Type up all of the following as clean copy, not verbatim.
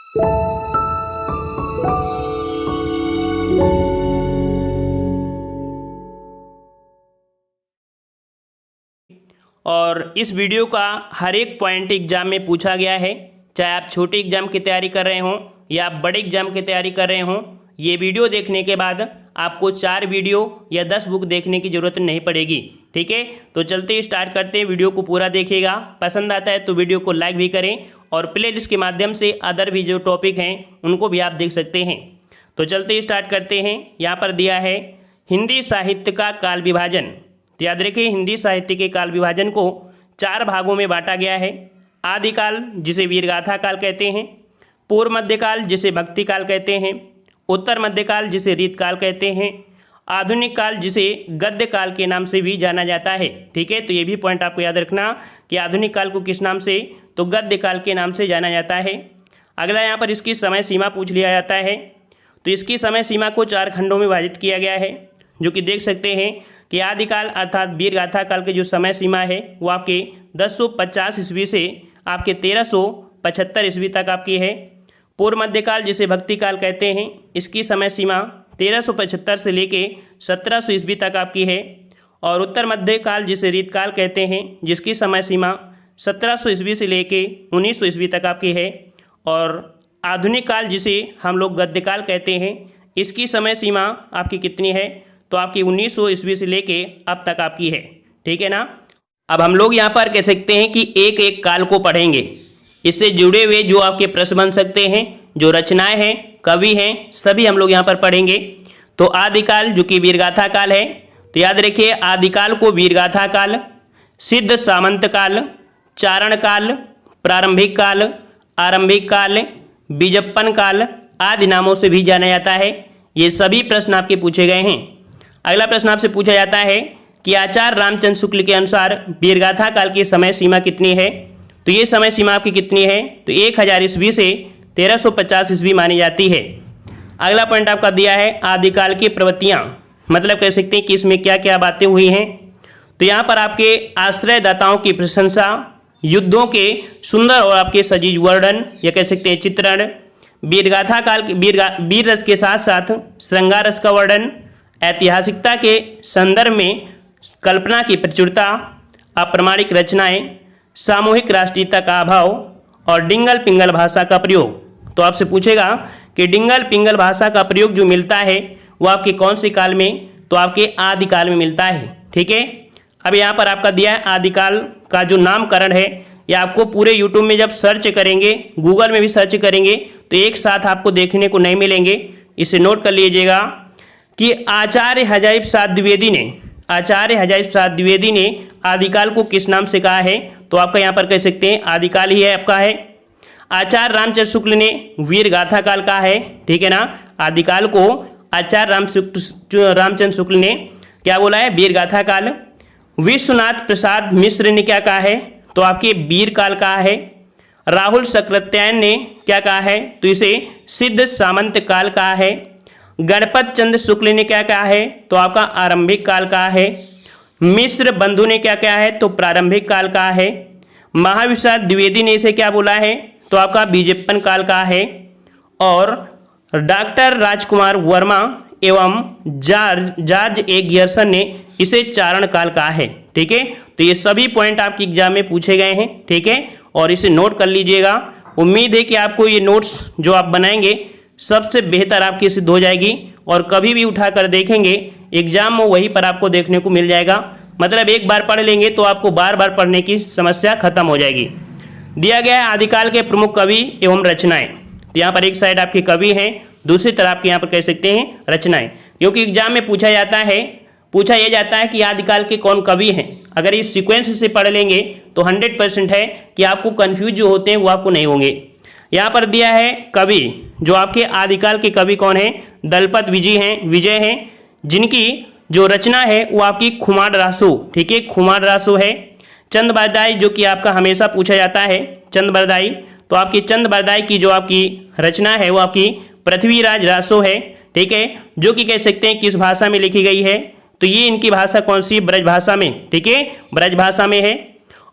और इस वीडियो का हर एक पॉइंट एग्जाम में पूछा गया है, चाहे आप छोटे एग्जाम की तैयारी कर रहे हों या आप बड़े एग्जाम की तैयारी कर रहे हों। ये वीडियो देखने के बाद आपको 4 वीडियो या 10 बुक देखने की ज़रूरत नहीं पड़ेगी। ठीक है, तो चलते ही स्टार्ट करते हैं। वीडियो को पूरा देखिएगा, पसंद आता है तो वीडियो को लाइक भी करें और प्लेलिस्ट के माध्यम से अदर भी जो टॉपिक हैं उनको भी आप देख सकते हैं। तो चलते ही स्टार्ट करते हैं। यहाँ पर दिया है हिंदी साहित्य का काल विभाजन। तो याद रखिए, हिंदी साहित्य के काल विभाजन को 4 भागों में बांटा गया है। आदिकाल जिसे वीरगाथा काल कहते हैं, पूर्व मध्यकाल जिसे भक्ति काल कहते हैं, उत्तर मध्यकाल जिसे रीतकाल कहते हैं, आधुनिक काल जिसे गद्य काल के नाम से भी जाना जाता है। ठीक है, तो ये भी पॉइंट आपको याद रखना कि आधुनिक काल को किस नाम से, तो गद्य काल के नाम से जाना जाता है। अगला यहाँ पर इसकी समय सीमा पूछ लिया जाता है। तो इसकी समय सीमा को 4 खंडों में विभाजित किया गया है, जो कि देख सकते हैं कि आदिकाल अर्थात वीरगाथा काल की जो समय सीमा है वो आपके 1050 ईस्वी से आपके 1375 ईस्वी तक आपकी है। पूर्व मध्यकाल जिसे भक्ति काल कहते हैं, इसकी समय सीमा 1375 से लेके 1700 ईस्वी तक आपकी है। और उत्तर मध्यकाल जिसे रीतकाल कहते हैं, जिसकी समय सीमा 1700 ईस्वी से लेके 1900 ईस्वी तक आपकी है। और आधुनिक काल जिसे हम लोग गद्यकाल कहते हैं, इसकी समय सीमा आपकी कितनी है, तो आपकी 1900 ईस्वी से लेके अब तक आपकी है। ठीक है ना। अब हम लोग यहाँ पर कह सकते हैं कि एक एक काल को पढ़ेंगे, इससे जुड़े हुए जो आपके प्रश्न बन सकते हैं, जो रचनाएं हैं, कवि हैं, सभी हम लोग यहाँ पर पढ़ेंगे। तो आदिकाल जो कि वीरगाथा काल है, तो याद रखिए आदिकाल को वीरगाथा काल, सिद्ध सामंत काल, चारण काल, प्रारंभिक काल, आरंभिक काल, बीजप्पन काल आदि नामों से भी जाना जाता है। ये सभी प्रश्न आपके पूछे गए हैं। अगला प्रश्न आपसे पूछा जाता है कि आचार्य रामचंद्र शुक्ल के अनुसार वीरगाथा काल की समय सीमा कितनी है। तो ये समय सीमा आपकी कितनी है, तो 1000 ईस्वी से 1350 ईस्वी मानी जाती है। अगला पॉइंट आपका दिया है आदिकाल की प्रवृत्तियाँ, मतलब कह सकते हैं कि इसमें क्या क्या बातें हुई हैं। तो यहाँ पर आपके आश्रयदाताओं की प्रशंसा, युद्धों के सुंदर और आपके सजीव वर्णन या कह सकते हैं चित्रण, वीरगाथा काल वीर रस के साथ साथ श्रृंगार रस का वर्णन, ऐतिहासिकता के संदर्भ में कल्पना की प्रचुरता, अप्रमाणिक रचनाएं, सामूहिक राष्ट्रीयता का अभाव और डिंगल पिंगल भाषा का प्रयोग। तो आपसे पूछेगा कि डिंगल पिंगल भाषा का प्रयोग जो मिलता है वो आपके कौन से काल में, तो आपके आदिकाल में मिलता है। ठीक है, अब यहाँ पर आपका दिया है आदिकाल का जो नामकरण है, या आपको पूरे यूट्यूब में जब सर्च करेंगे, गूगल में भी सर्च करेंगे, तो एक साथ आपको देखने को नहीं मिलेंगे। इसे नोट कर लीजिएगा कि आचार्य हजारी प्रसाद द्विवेदी ने आदिकाल को किस नाम से कहा है, तो आपका यहाँ पर कह सकते हैं आदिकाल ही है आपका है। आचार्य रामचंद्र शुक्ल ने वीरगाथा काल कहा है। ठीक है ना, आदिकाल को आचार्य रामचंद्र शुक्ल ने क्या बोला है, वीरगाथा काल। विश्वनाथ प्रसाद मिश्र ने क्या कहा है, तो आपके वीर काल कहा है। राहुल सक्रात्यायन ने क्या कहा है, तो इसे सिद्ध सामंत काल कहा है। गणपत चंद्र शुक्ल ने क्या कहा है, तो आपका आरंभिक काल कहा है। मिश्र बंधु ने क्या कहा है, तो प्रारंभिक काल कहा है। महाविशाल द्विवेदी ने इसे क्या बोला है, तो आपका बीजप्पन काल कहा है। और डॉक्टर राजकुमार वर्मा एवं जॉर्ज ए गियर्सन ने इसे चारण काल कहा है। ठीक है, तो ये सभी पॉइंट आपके एग्जाम में पूछे गए हैं। ठीक है, और इसे नोट कर लीजिएगा। उम्मीद है कि आपको ये नोट्स जो आप बनाएंगे सबसे बेहतर आपकी सिद्ध हो जाएगी, और कभी भी उठाकर देखेंगे एग्जाम में वहीं पर आपको देखने को मिल जाएगा। मतलब एक बार पढ़ लेंगे तो आपको बार बार पढ़ने की समस्या खत्म हो जाएगी। दिया गया है आदिकाल के प्रमुख कवि एवं रचनाएं। तो यहाँ पर एक साइड आपके कवि हैं, दूसरी तरफ आपके यहाँ पर कह सकते हैं रचनाएं, क्योंकि एग्जाम में पूछा यह जाता है कि आदिकाल के कौन कवि हैं। अगर इस सीक्वेंस से पढ़ लेंगे तो 100% है कि आपको कन्फ्यूज जो होते हैं वो आपको नहीं होंगे। यहाँ पर दिया है कवि, जो आपके आदिकाल के कवि कौन है, दलपत विजय हैं, जिनकी जो रचना है वो आपकी खुमार रासो। ठीक है, खुमार रासो है। चंद बरदाई जो कि आपका हमेशा पूछा जाता है, चंद बरदाई, तो आपकी चंद बरदाई की जो आपकी रचना है वो आपकी पृथ्वीराज रासो है। ठीक है, जो कि कह सकते हैं किस भाषा में लिखी गई है, तो ये इनकी भाषा कौन सी, ब्रज भाषा में। ठीक है, ब्रज भाषा में है।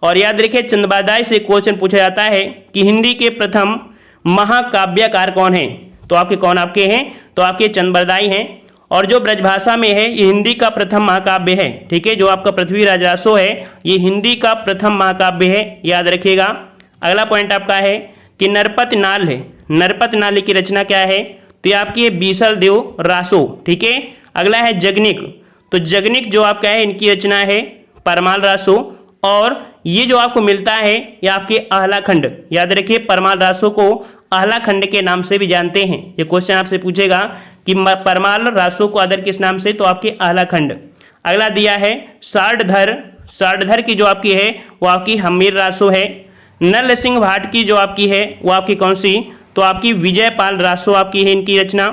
और याद रखिए चंद बरदाई से क्वेश्चन पूछा जाता है कि हिंदी के प्रथम महाकाव्यकार कौन है? तो आपके कौन आपके हैं? तो आपके चंद्रबरदाई हैं। और जो ब्रजभाषा में है ये हिंदी का प्रथम महाकाव्य है। ठीक है, जो आपका पृथ्वीराज रासो है ये हिंदी का प्रथम महाकाव्य है, याद रखिएगा। अगला पॉइंट आपका है कि नरपत नाल है, नरपत नाल की रचना क्या है? तो ये आपकी बीसल देव रासो। ठीक है, अगला है जगनिक, तो जगनिक जो आपका है इनकी रचना है परमाल रासो। और ये जो आपको मिलता है ये आपके आहलाखंड, याद रखिए परमाल रासो को आहलाखंड के नाम से भी जानते हैं। ये क्वेश्चन आपसे पूछेगा कि परमाल रासो को अदर किस नाम से? तो आपके आहलाखंड। अगला दिया है सारधर, सारधर की जो आपकी है वो आपकी हमीर रासो है। नल सिंह भाट की जो आपकी है वो आपकी कौन सी? तो आपकी विजयपाल रासो आपकी है इनकी रचना।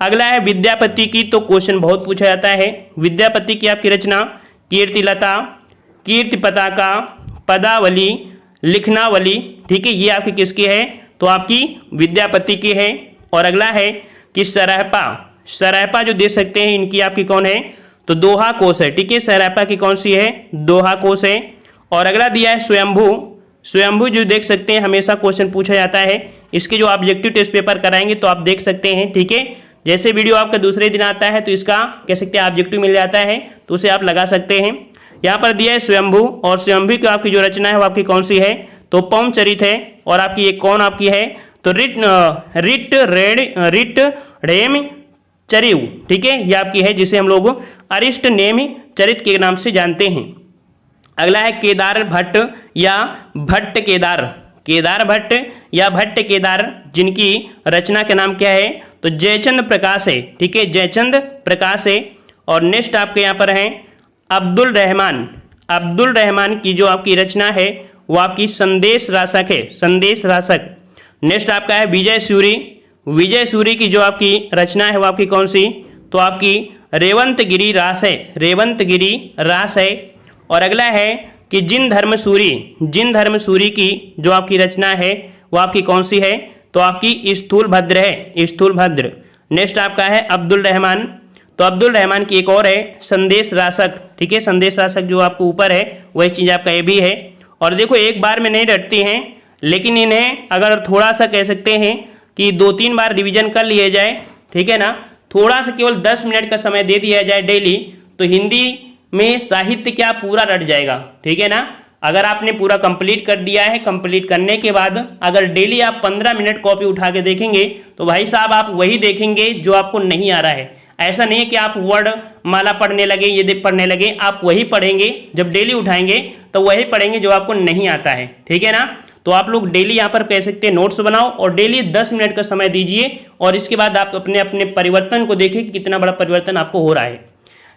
अगला है विद्यापति की, तो क्वेश्चन बहुत पूछा जाता है। विद्यापति की आपकी रचना कीर्तिलता, कीर्ति पताका, पदावली, लिखनावली। ठीक है, ये आपकी किसकी है? तो आपकी विद्यापति की है। और अगला है कि सराहपा, सराहपा जो दे सकते हैं इनकी आपकी कौन है? तो दोहा कोश है। ठीक है, सराहपा की कौन सी है? दोहा कोश है। और अगला दिया है स्वयंभू, स्वयंभू जो देख सकते हैं हमेशा क्वेश्चन पूछा जाता है। इसके जो ऑब्जेक्टिव टेस्ट पेपर कराएंगे तो आप देख सकते हैं। ठीक है, जैसे वीडियो आपका दूसरे दिन आता है तो इसका कह सकते हैं ऑब्जेक्टिव मिल जाता है, तो उसे आप लगा सकते हैं। यहाँ पर दिया है स्वयंभू, और स्वयंभू की आपकी जो रचना है वो आपकी कौन सी है? तो पौम चरित है। और आपकी एक कौन आपकी है? तो रिट रेम चरिव। ठीक है, ये आपकी है जिसे हम लोग अरिष्ट नेम चरित के नाम से जानते हैं। अगला है केदार भट्ट या भट्ट केदार, केदार भट्ट या भट्ट केदार, जिनकी रचना का नाम क्या है? तो जयचंद प्रकाश है। ठीक है, जयचंद प्रकाश है। और नेक्स्ट आपके यहाँ पर है अब्दुल रहमान, अब्दुल रहमान की जो आपकी रचना है वो आपकी संदेश रासक है, संदेश रासक। नेक्स्ट आपका है विजय सूरी, विजय सूरी की जो आपकी रचना है वो आपकी कौन सी? तो आपकी रेवंतगिरी रास है, रेवंतगिरी रास है। और अगला है कि जिन धर्म सूरी, जिन धर्म सूरी की जो आपकी रचना है वो आपकी कौन सी है? तो आपकी स्थूल भद्र है, स्थूल भद्र। नेक्स्ट आपका है अब्दुल रहमान, तो अब्दुल रहमान की एक और है संदेश रासक। ठीक है, संदेश रासक जो आपको ऊपर है वही चीज़ आपका ये भी है। और देखो एक बार में नहीं रटती हैं, लेकिन इन्हें अगर थोड़ा सा कह सकते हैं कि 2-3 बार रिवीजन कर लिया जाए, ठीक है ना, थोड़ा सा केवल 10 मिनट का समय दे दिया जाए डेली, तो हिंदी में साहित्य क्या पूरा रट जाएगा। ठीक है ना, अगर आपने पूरा कंप्लीट कर दिया है, कंप्लीट करने के बाद अगर डेली आप 15 मिनट कॉपी उठा के देखेंगे तो भाई साहब आप वही देखेंगे जो आपको नहीं आ रहा है। ऐसा नहीं है कि आप वर्ड माला पढ़ने लगे, ये पढ़ने लगे, आप वही पढ़ेंगे जब डेली उठाएंगे तो वही पढ़ेंगे जो आपको नहीं आता है। ठीक है ना, तो आप लोग डेली यहाँ पर कह सकते हैं नोट्स बनाओ और डेली 10 मिनट का समय दीजिए और इसके बाद आप अपने अपने परिवर्तन को देखिए कि कितना बड़ा परिवर्तन आपको हो रहा है।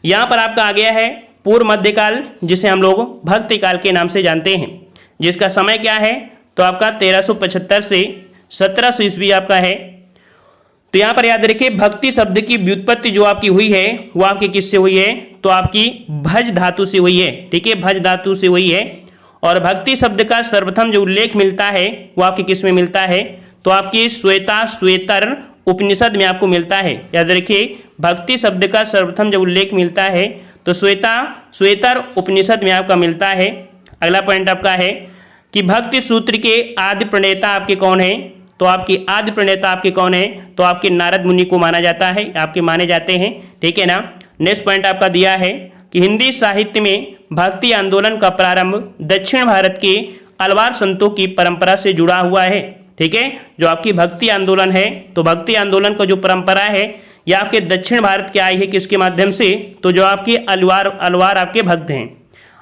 यहाँ पर आपका आ गया है पूर्व मध्यकाल, जिसे हम लोग भक्ति काल के नाम से जानते हैं, जिसका समय क्या है? तो आपका 1375 से 1700 ईस्वी आपका है। तो यहाँ पर याद रखिए भक्ति शब्द की व्युत्पत्ति जो आपकी हुई है वो आपकी किससे हुई है? तो आपकी भज धातु से हुई है। ठीक है, भज धातु से हुई है। और भक्ति शब्द का सर्वप्रथम जो उल्लेख मिलता है वो आपके किस में मिलता है? तो आपकी श्वेता श्वेतर उपनिषद में आपको मिलता है। याद रखिए भक्ति शब्द का सर्वप्रथम जब उल्लेख मिलता है तो श्वेता श्वेतर उपनिषद में आपका मिलता है। अगला पॉइंट आपका है कि भक्ति सूत्र के आदि प्रणेता आपके कौन है? तो आपकी आदि प्रणेता आपके कौन है? तो आपके नारद मुनि को माना जाता है, आपके माने जाते हैं। ठीक है ना। नेक्स्ट पॉइंट आपका दिया है कि हिंदी साहित्य में भक्ति आंदोलन का प्रारंभ दक्षिण भारत के अलवार संतों की परंपरा से जुड़ा हुआ है। ठीक है, जो आपकी भक्ति आंदोलन है तो भक्ति आंदोलन का जो परंपरा है यह आपके दक्षिण भारत के आई है, किसके माध्यम से? तो जो आपके अलवार आपके भक्त हैं।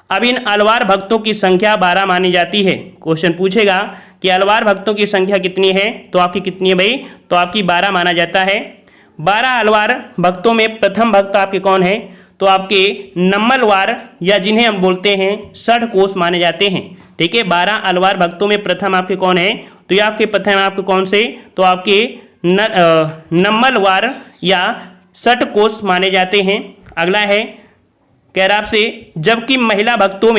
अब इन अलवार भक्तों की संख्या 12 मानी जाती है। क्वेश्चन पूछेगा कि अलवार भक्तों की संख्या कितनी है? तो आपकी कितनी है भाई? तो आपकी 12 माना जाता है। 12 अलवार भक्तों में प्रथम भक्त आपके कौन है? तो आपके नम्मलवार या जिन्हें हम बोलते हैं षडकोश माने जाते हैं। ठीक है, 12 अलवार भक्तों में प्रथम आपके कौन है? तो ये आपके प्रथम आपके कौन से? तो आपके नम्मलवार या षडकोश माने जाते हैं। अगला है कह रहा आपसे जबकि महिला भक्तों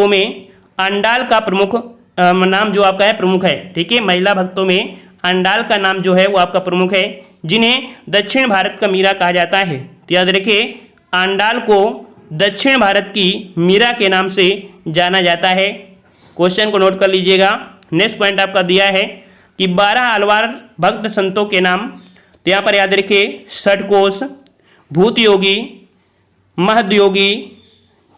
में अंडाल का प्रमुख नाम जो आपका है प्रमुख है। ठीक है, महिला भक्तों में अंडाल का नाम जो है वो आपका प्रमुख है, जिन्हें दक्षिण भारत का मीरा कहा जाता है। तो याद रखिए अंडाल को दक्षिण भारत की मीरा के नाम से जाना जाता है। क्वेश्चन को नोट कर लीजिएगा। नेक्स्ट पॉइंट आपका दिया है कि 12 अलवार भक्त संतों के नाम, तो यहाँ पर याद रखिए षटकोश, भूत योगी, महद योगी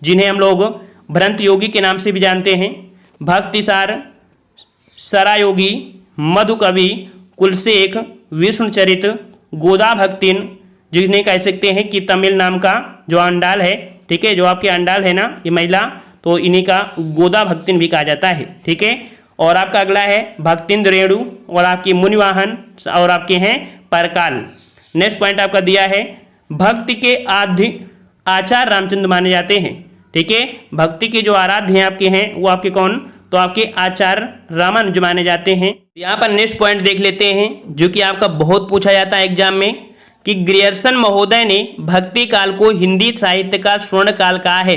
जिन्हें हम लोग भ्रंत योगी के नाम से भी जानते हैं, भक्तिसार, सरायोगी, मधुकवि, कुलशेख, विष्णुचरित, गोदा भक्तिन जिन्हें कह सकते हैं कि तमिल नाम का जो अंडाल है, ठीक है, जो आपके अंडाल है ना ये महिला, तो इन्हीं का गोदा भक्तिन भी कहा जाता है, ठीक है। और आपका अगला है भक्तिंद्र रेणु और आपकी मुनिवाहन और आपके हैं परकाल। नेक्स्ट पॉइंट आपका दिया है भक्ति के आद्य आचार्य रामचंद्र माने जाते हैं, ठीक है। भक्ति के जो आराध्य हैं आपके हैं वो आपके कौन, तो आपके आचार्य रामानुज माने जाते हैं। यहाँ पर नेक्स्ट पॉइंट देख लेते हैं जो कि आपका बहुत पूछा जाता है एग्जाम में कि ग्रियर्सन महोदय ने भक्ति काल को हिंदी साहित्य का स्वर्ण काल कहा है।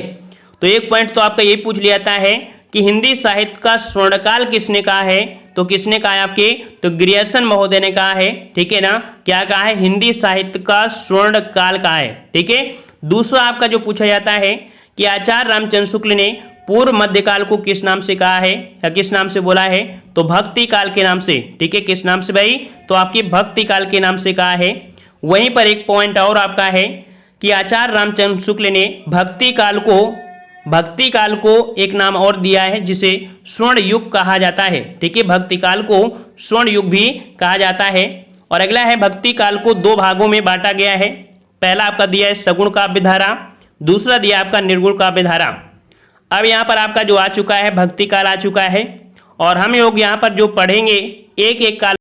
तो एक पॉइंट तो आपका यही पूछ लिया जाता है कि हिंदी साहित्य का स्वर्णकाल किसने कहा है, तो किसने कहा है आपके, तो ग्रियर्सन महोदय ने कहा है, ठीक है ना। क्या कहा है, हिंदी साहित्य का स्वर्ण काल कहा है, ठीक है। दूसरा आपका जो पूछा जाता है कि आचार्य रामचंद्र शुक्ल ने पूर्व मध्यकाल को किस नाम से कहा है या किस नाम से बोला है, तो भक्ति काल के नाम से, ठीक है। किस नाम से भाई, तो आपकी भक्ति काल के नाम से कहा है। वहीं पर एक पॉइंट और आपका है कि आचार्य रामचंद्र शुक्ल ने भक्ति काल को एक नाम और दिया है जिसे स्वर्ण युग कहा जाता है, ठीक है। भक्ति काल को स्वर्ण युग भी कहा जाता है। और अगला है भक्ति काल को दो भागों में बांटा गया है। पहला आपका दिया है सगुण काव्य धारा, दूसरा दिया आपका निर्गुण काव्य धारा। अब यहाँ पर आपका जो आ चुका है भक्ति काल आ चुका है और हम लोग यहाँ पर जो पढ़ेंगे एक एक काल